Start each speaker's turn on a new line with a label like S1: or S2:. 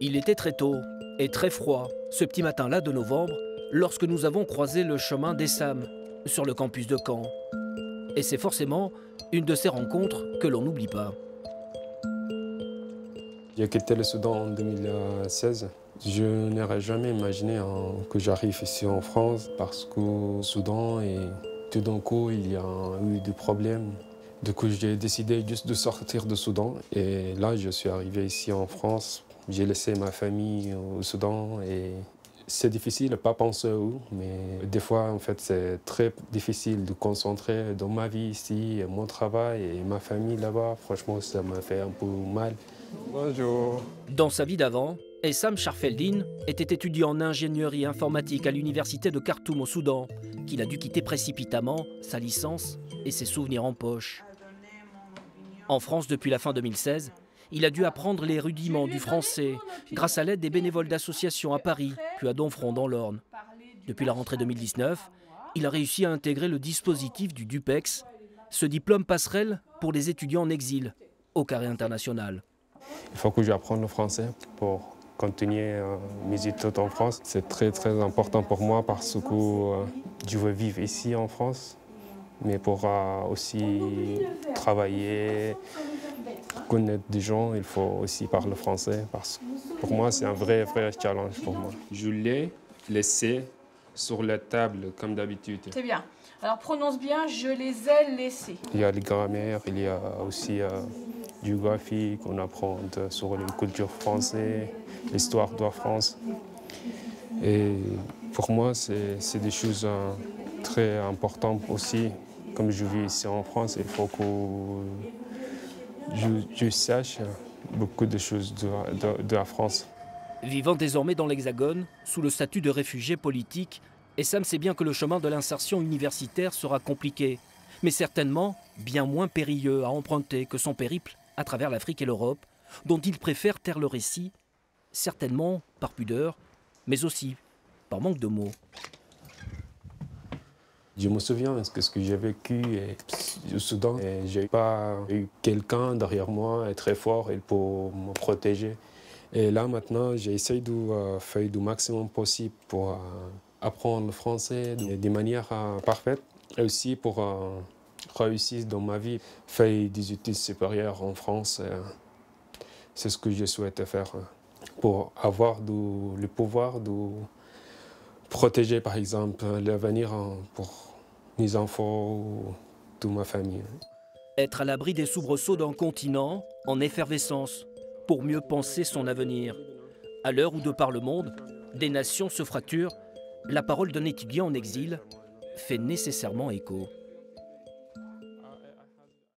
S1: Il était très tôt et très froid, ce petit matin-là de novembre, lorsque nous avons croisé le chemin d'Essam, sur le campus de Caen. Et c'est forcément une de ces rencontres que l'on n'oublie pas.
S2: J'ai quitté le Soudan en 2016. Je n'aurais jamais imaginé que j'arrive ici en France parce qu'au Soudan, et tout d'un coup, il y a eu des problèmes. Du coup, j'ai décidé juste de sortir du Soudan. Et là, je suis arrivé ici en France. J'ai laissé ma famille au Soudan et c'est difficile de ne pas penser où, mais des fois, en fait, c'est très difficile de concentrer dans ma vie ici, mon travail et ma famille là-bas. Franchement, ça m'a fait un peu mal. Bonjour.
S1: Dans sa vie d'avant, Essam Sharfeldin était étudiant en ingénierie informatique à l'université de Khartoum au Soudan, qu'il a dû quitter précipitamment, sa licence et ses souvenirs en poche. En France, depuis la fin 2016, il a dû apprendre les rudiments du français grâce à l'aide des bénévoles d'associations à Paris, puis à Domfront dans l'Orne. Depuis la rentrée 2019, il a réussi à intégrer le dispositif du DUPEX, ce diplôme passerelle pour les étudiants en exil, au Carré international.
S2: Il faut que j'apprenne le français pour continuer mes études en France. C'est très très important pour moi parce que je veux vivre ici en France, mais pour aussi travailler, connaître des gens, il faut aussi parler français parce que pour moi c'est un vrai challenge pour moi. Je l'ai laissé sur la table comme d'habitude.
S3: C'est bien. Alors prononce bien, je les ai laissés.
S2: Il y a les grammaires, il y a aussi du graphique, on apprend sur la culture française, l'histoire de la France. Et pour moi, c'est des choses très importantes aussi. Comme je vis ici en France, il faut que je sache beaucoup de choses de la France.
S1: Vivant désormais dans l'Hexagone, sous le statut de réfugié politique, Essam sait bien que le chemin de l'insertion universitaire sera compliqué, mais certainement bien moins périlleux à emprunter que son périple à travers l'Afrique et l'Europe, dont il préfère taire le récit, certainement par pudeur, mais aussi par manque de mots.
S2: Je me souviens de ce que j'ai vécu au Soudan. Je n'ai pas eu quelqu'un derrière moi très fort pour me protéger. Et là, maintenant, j'essaie de faire du maximum possible pour apprendre le français de manière parfaite et aussi pour réussir dans ma vie. Faire des études supérieures en France, c'est ce que je souhaite faire pour avoir le pouvoir de protéger, par exemple, l'avenir pour mes enfants ou toute ma famille.
S1: Être à l'abri des soubresauts d'un continent en effervescence pour mieux penser son avenir. À l'heure où, de par le monde, des nations se fracturent, la parole d'un étudiant en exil fait nécessairement écho.